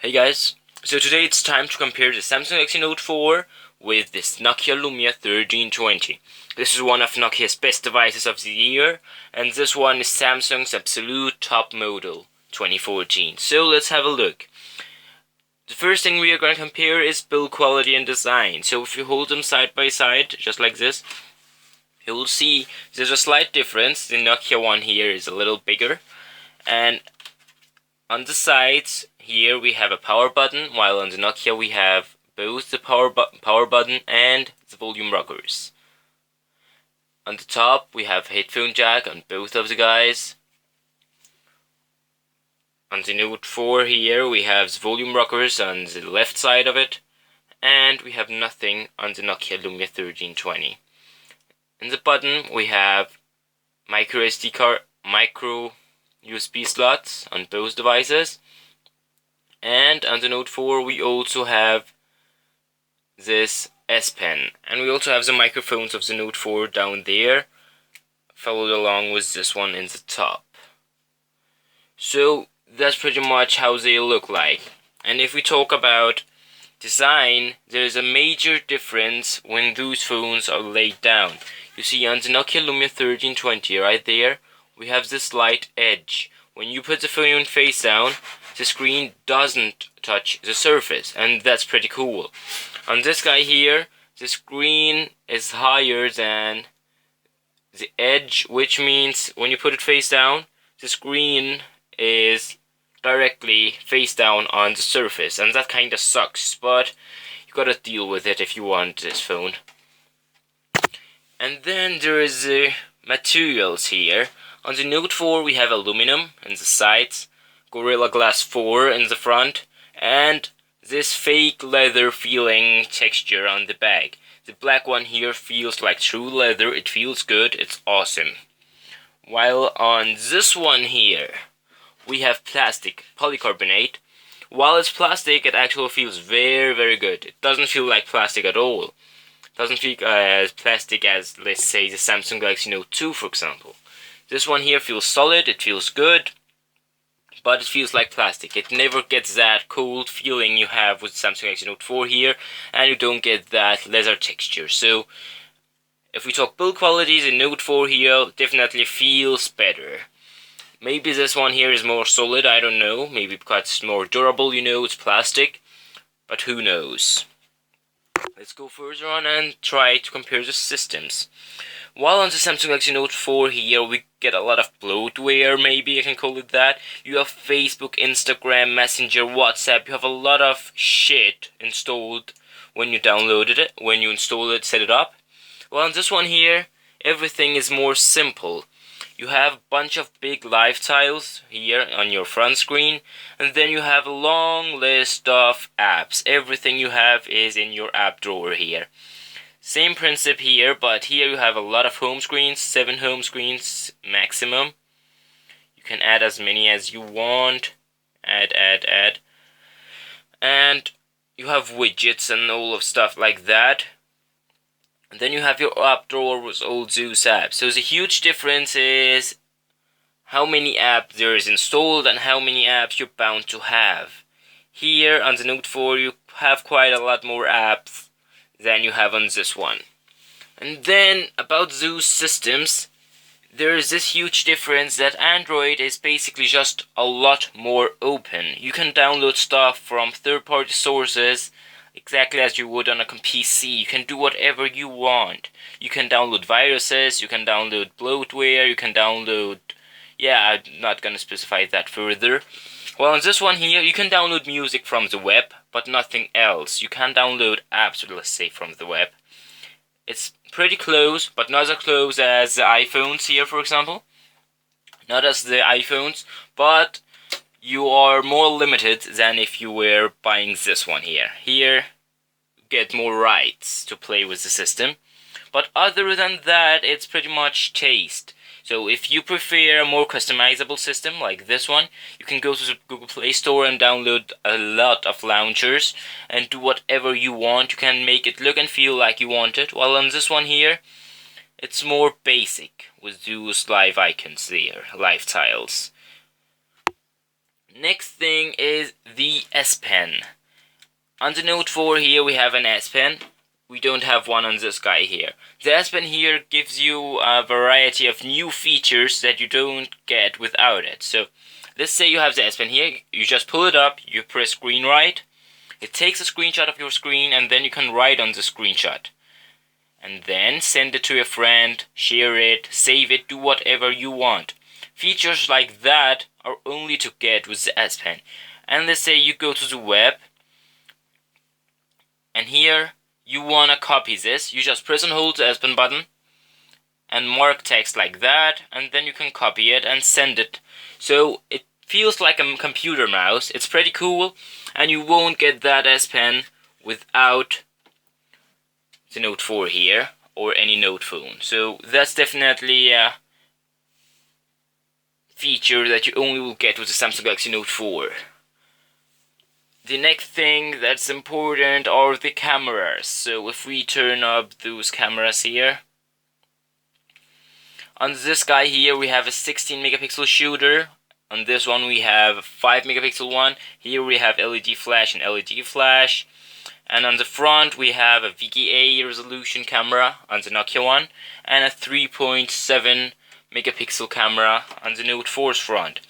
Hey guys, so today it's time to compare the Samsung Galaxy Note 4 with this Nokia Lumia 1320. This is one of Nokia's best devices of the year, and this one is Samsung's absolute top model 2014. So let's have a look. The first thing we are going to compare is build quality and design. So if you hold them side by side, just like this, you will see there's a slight difference. The Nokia one here is a little bigger, and on the sides here we have a power button, while on the Nokia we have both the power button and the volume rockers. On the top we have headphone jack on both of the guys. On the Note 4 here we have the volume rockers on the left side of it, and we have nothing on the Nokia Lumia 1320. In the button we have micro SD card, micro USB slots on both devices, and on the Note 4 we also have this S Pen, and we also have the microphones of the Note 4 down there, followed along with this one in the top. So that's pretty much how they look like. And if we talk about design, there is a major difference when those phones are laid down. You see on the Nokia Lumia 1320 right there, we have this slight edge. When you put the phone face down, the screen doesn't touch the surface, and that's pretty cool. On this guy here, the screen is higher than the edge, which means when you put it face down, the screen is directly face down on the surface, and that kinda sucks, but you gotta deal with it if you want this phone. And then there is the materials here. On the Note 4 we have aluminum in the sides, Gorilla Glass 4 in the front, and this fake leather feeling texture on the back. The black one here feels like true leather, it feels good, it's awesome. While on this one here, we have plastic, polycarbonate. While it's plastic, it actually feels very good. It doesn't feel like plastic at all. It doesn't feel as plastic as, let's say, the Samsung Galaxy Note 2, for example. This one here feels solid, it feels good, but it feels like plastic. It never gets that cold feeling you have with Samsung Galaxy Note 4 here, and you don't get that leather texture. So, if we talk build quality, the Note 4 here definitely feels better. Maybe this one here is more solid, I don't know. Maybe because it's more durable, it's plastic. But who knows. Let's go further on and try to compare the systems. While on the Samsung Galaxy Note 4 here, we get a lot of bloatware, maybe I can call it that. You have Facebook, Instagram, Messenger, WhatsApp. You have a lot of shit installed when you downloaded it, when you install it, set it up. Well, on this one here, everything is more simple. You have a bunch of big live tiles here on your front screen, and then you have a long list of apps. Everything you have is in your app drawer here. Same principle here, but here you have a lot of home screens, 7 home screens maximum. You can add as many as you want. Add. And you have widgets and all of stuff like that. And then you have your app drawer with all those apps. So the huge difference is how many apps there is installed and how many apps you're bound to have. Here on the Note 4 you have quite a lot more apps than you have on this one. And then about those systems, there is this huge difference that Android is basically just a lot more open. You can download stuff from third-party sources exactly as you would on a PC. You can do whatever you want. You can download viruses, you can download bloatware, you can download... yeah, I'm not gonna specify that further. Well, on this one here, you can download music from the web, but nothing else. You can download apps, let's say, from the web. It's pretty close, but not as close as the iPhones here, for example. Not as the iPhones, but you are more limited than if you were buying this one here. Here, you get more rights to play with the system. But other than that, it's pretty much taste. So if you prefer a more customizable system like this one, you can go to the Google Play Store and download a lot of launchers and do whatever you want. You can make it look and feel like you want it. While on this one here, it's more basic with those live icons there, live tiles. Next thing is the S Pen. On the Note 4 here we have an S Pen. We don't have one on this guy here. The S Pen here gives you a variety of new features that you don't get without it. So let's say you have the S Pen here, you just pull it up, you press screen write. It takes a screenshot of your screen and then you can write on the screenshot. And then send it to a friend, share it, save it, do whatever you want. Features like that are only to get with the S Pen. And let's say you go to the web, and here you wanna copy this. You just press and hold the S Pen button and mark text like that, and then you can copy it and send it. So it feels like a computer mouse. It's pretty cool, and you won't get that S Pen without the Note 4 here or any Note phone. So that's definitely a feature that you only will get with the Samsung Galaxy Note 4. The next thing that's important are the cameras. So if we turn up those cameras here, on this guy here we have a 16 megapixel shooter. On this one we have a 5 megapixel one. Here we have LED flash and LED flash. And on the front we have a VGA resolution camera on the Nokia one, and a 3.7 megapixel camera on the Note 4's front.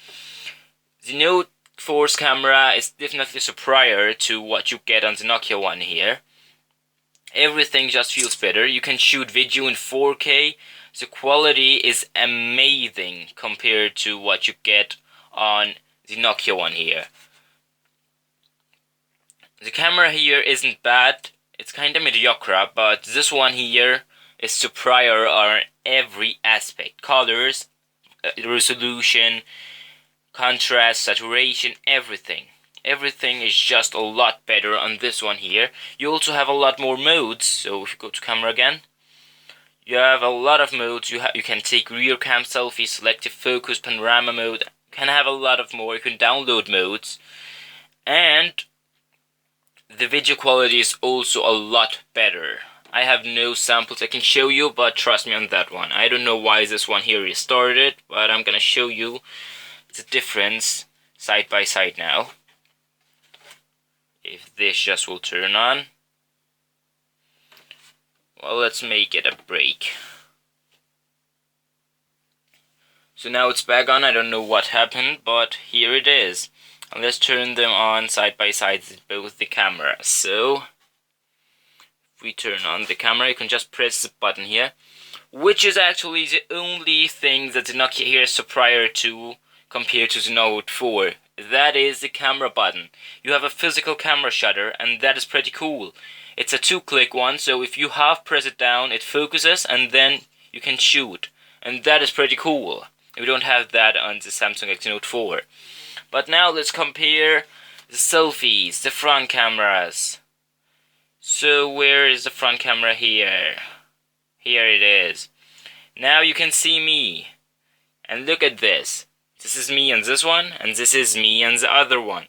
The Note 4's camera is definitely superior to what you get on the Nokia one here. Everything just feels better. You can shoot video in 4K. The quality is amazing compared to what you get on the Nokia one here. The camera here isn't bad, it's kinda mediocre, but this one here is superior on every aspect. Colors, resolution, contrast, saturation, everything. Everything is just a lot better on this one here. You also have a lot more modes, so if you go to camera again, you have a lot of modes. You can take rear cam selfie, selective focus, panorama mode, you can have a lot of more. You can download modes, and the video quality is also a lot better. I have no samples I can show you, but trust me on that one. I don't know why this one here restarted, but I'm gonna show you the difference side by side now. If this just will turn on. Well, let's make it a break. So now it's back on. I don't know what happened, but here it is. And let's turn them on side by side with both the cameras. So if we turn on the camera, you can just press the button here, which is actually the only thing that the Nokia here is superior to compared to the Note 4. That is the camera button. You have a physical camera shutter, and that is pretty cool. It's a 2-click one, so if you half press it down, it focuses and then you can shoot. And that is pretty cool. We don't have that on the Samsung Galaxy Note 4. But now let's compare the selfies, the front cameras. So where is the front camera here? Here it is. Now you can see me. And look at this. This is me on this one, and this is me on the other one.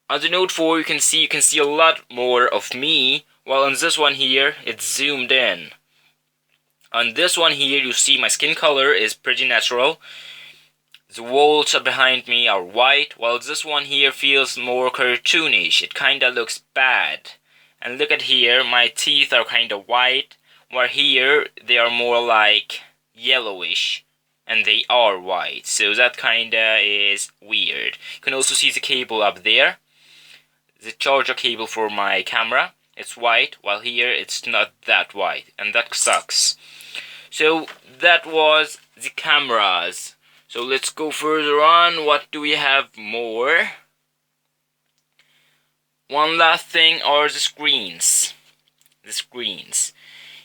On the Note 4 you can see a lot more of me, while on this one here it's zoomed in. On this one here you see my skin color is pretty natural. The walls behind me are white, while this one here feels more cartoonish. It kinda looks bad. And look at here, my teeth are kinda white, while here they are more like yellowish, and they are white. So that kinda is weird. You can also see the cable up there. The charger cable for my camera, it's white, while here it's not that white, and that sucks. So that was the cameras. So let's go further on. What do we have more? One last thing are the screens. The screens.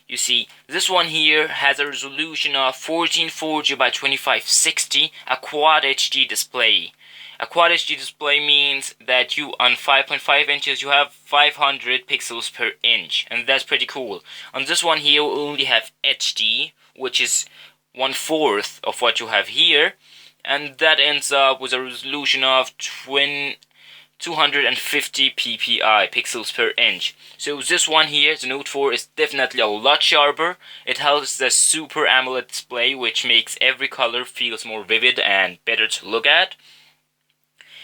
You see, this one here has a resolution of 1440 by 2560, a Quad HD display. A Quad HD display means that you, on 5.5 inches, you have 500 pixels per inch, and that's pretty cool. On this one here, we only have HD, which is 1/4 of what you have here, and that ends up with a resolution of 250 ppi, pixels per inch. So this one here, the Note 4, is definitely a lot sharper. It has the Super AMOLED display, which makes every color feels more vivid and better to look at.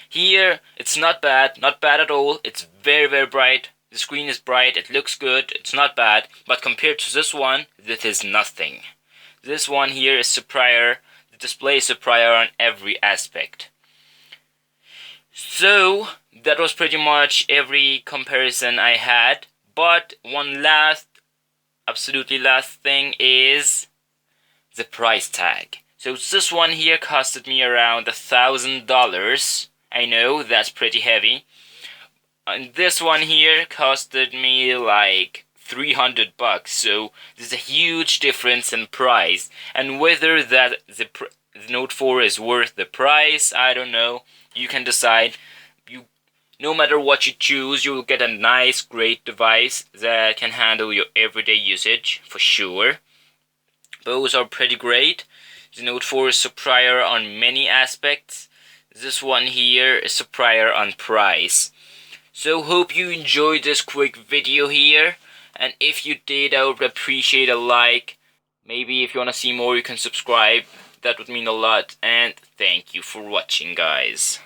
Here, it's not bad at all. It's very bright. The screen is bright, it looks good, it's not bad. But compared to this one, this is nothing. This one here is superior. The display is superior on every aspect. So, that was pretty much every comparison I had. But one absolutely last thing is the price tag. So this one here costed me around $1,000. I know, that's pretty heavy. And this one here costed me like $300. So there's a huge difference in price. And whether that the Note 4 is worth the price, I don't know. You can decide. No matter what you choose, you will get a nice, great device that can handle your everyday usage, for sure. Both are pretty great. The Note 4 is superior on many aspects. This one here is superior on price. So hope you enjoyed this quick video here. And if you did, I would appreciate a like. Maybe if you want to see more, you can subscribe. That would mean a lot. And thank you for watching, guys.